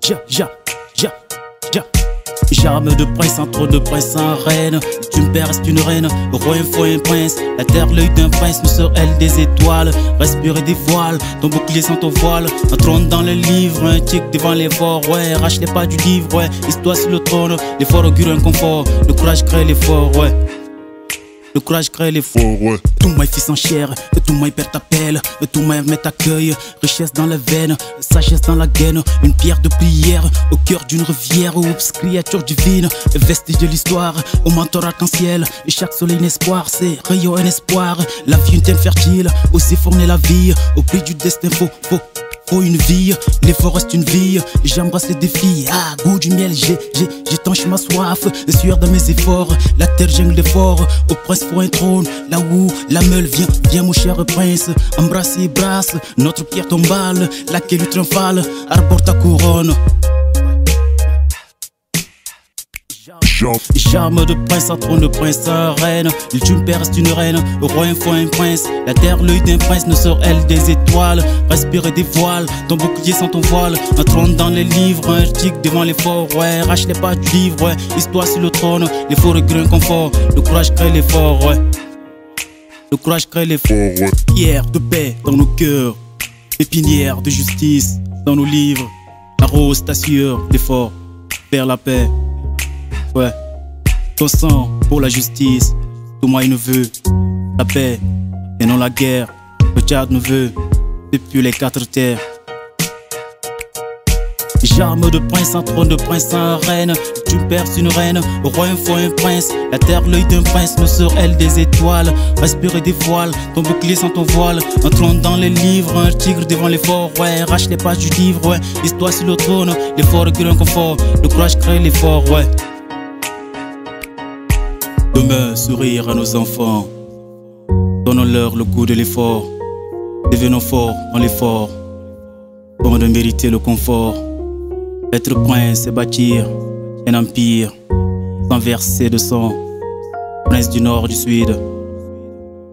ja. J'arme de prince, en trône de prince en reine. Tu me perds, c'est une reine, roi, un faux, un prince. La terre, l'œil d'un prince, nous sur elle des étoiles. Respirer des voiles, ton bouclier sans ton voile. Un trône dans le livre, un tic devant les forts. Ouais, rachetez pas du livre, ouais. Histoire sur le trône, l'effort augure un confort. Le courage crée l'effort, ouais. Le courage crée l'effort, ouais. Tout my fils en chair, tout my père t'appelle, tout my mère t'accueille. Richesse dans les veines, sagesse dans la gaine. Une pierre de prière au cœur d'une rivière. Oups, créature divine, vestige de l'histoire. Au mentor arc-en-ciel, et chaque soleil un espoir. C'est rayon un espoir. La vie une terre fertile, aussi fournir la vie. Au prix du destin faut une vie, l'effort reste une vie. J'embrasse les défis, ah, goût du miel. J'étanche ma soif, sueur dans mes efforts. La terre jungle d'efforts, au prince faut un trône. Là où la meule viens mon cher prince. Embrasse et brasse, notre pierre tombale. Laquelle lui triomphale, arbore ta couronne. J'arme de prince, en trône de prince en reine. Tu me perds, c'est une reine, roi, un faux, un prince. La terre, l'œil d'un prince, nous sur elle des étoiles. Respirer des voiles, ton bouclier sans ton voile. Un trône dans les livres, un tic devant les forts. Ouais, rachetez pas du livre, ouais. Histoire sur le trône, l'effort regrette un confort. Le courage crée l'effort, ouais. Le courage crée l'effort, ouais. Pierre de paix dans nos cœurs, pépinière de justice dans nos livres. Arrose ta sueur d'effort, faire la paix. Ouais, ton sang pour la justice, tout moi il nous veut la paix et non la guerre. Le Tchad nous veut depuis les quatre terres. J'arme de prince, en trône de prince en reine. Tu me perds, une reine, roi, un faux, un prince. La terre, l'œil d'un prince, nous sur elle des étoiles. Respirer des voiles, ton bouclier sans ton voile. Un trône dans les livres, un tigre devant les forts. Ouais, rachète les pages du livre, ouais. Histoire sur le trône, l'effort recueille un confort. Le courage crée l'effort, ouais. Demain, sourire à nos enfants. Donnons-leur le goût de l'effort. Devenons forts en l'effort, pour de mériter le confort. Être prince et bâtir un empire sans verser de sang. Prince du nord, du sud,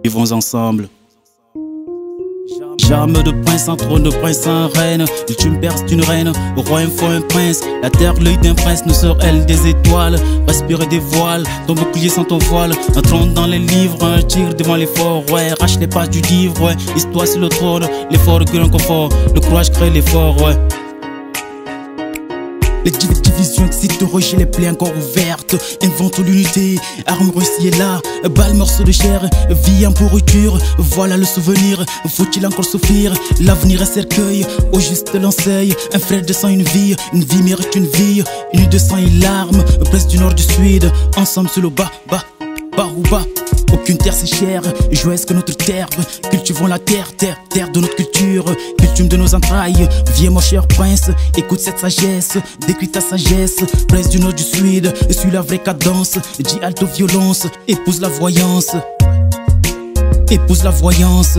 vivons ensemble. J'arme de prince, en trône de prince en reine. Tu me perds, c'est une reine, roi, un faux, un prince. La terre, l'œil d'un prince, nous sur elle des étoiles. Respirer des voiles, ton bouclier sans ton voile. Un trône dans les livres, un tigre devant les forts. Ouais, rachète les pages du livre, ouais. Histoire sur le trône, l'effort recueille un confort. Le courage crée l'effort, ouais. Les divisions excitent, rejet les plaies encore ouvertes. Invente l'unité, arme réussie est là. Balle, morceau de chair, vie en pourriture. Voilà le souvenir, faut-il encore souffrir? L'avenir est cercueil, au juste l'enseigne. Un frère de sang, une vie mérite une vie. Une de sang et larmes, presse du nord, du sud. Ensemble sur le bas ou bas. Aucune terre c'est cher, joyeuse que notre terre. Cultivons la terre de notre culture. Cultume de nos entrailles, viens mon cher prince. Écoute cette sagesse, décris ta sagesse. Prince du nord, du sud, suis la vraie cadence. Dis halte aux violences, épouse la voyance. Épouse la voyance.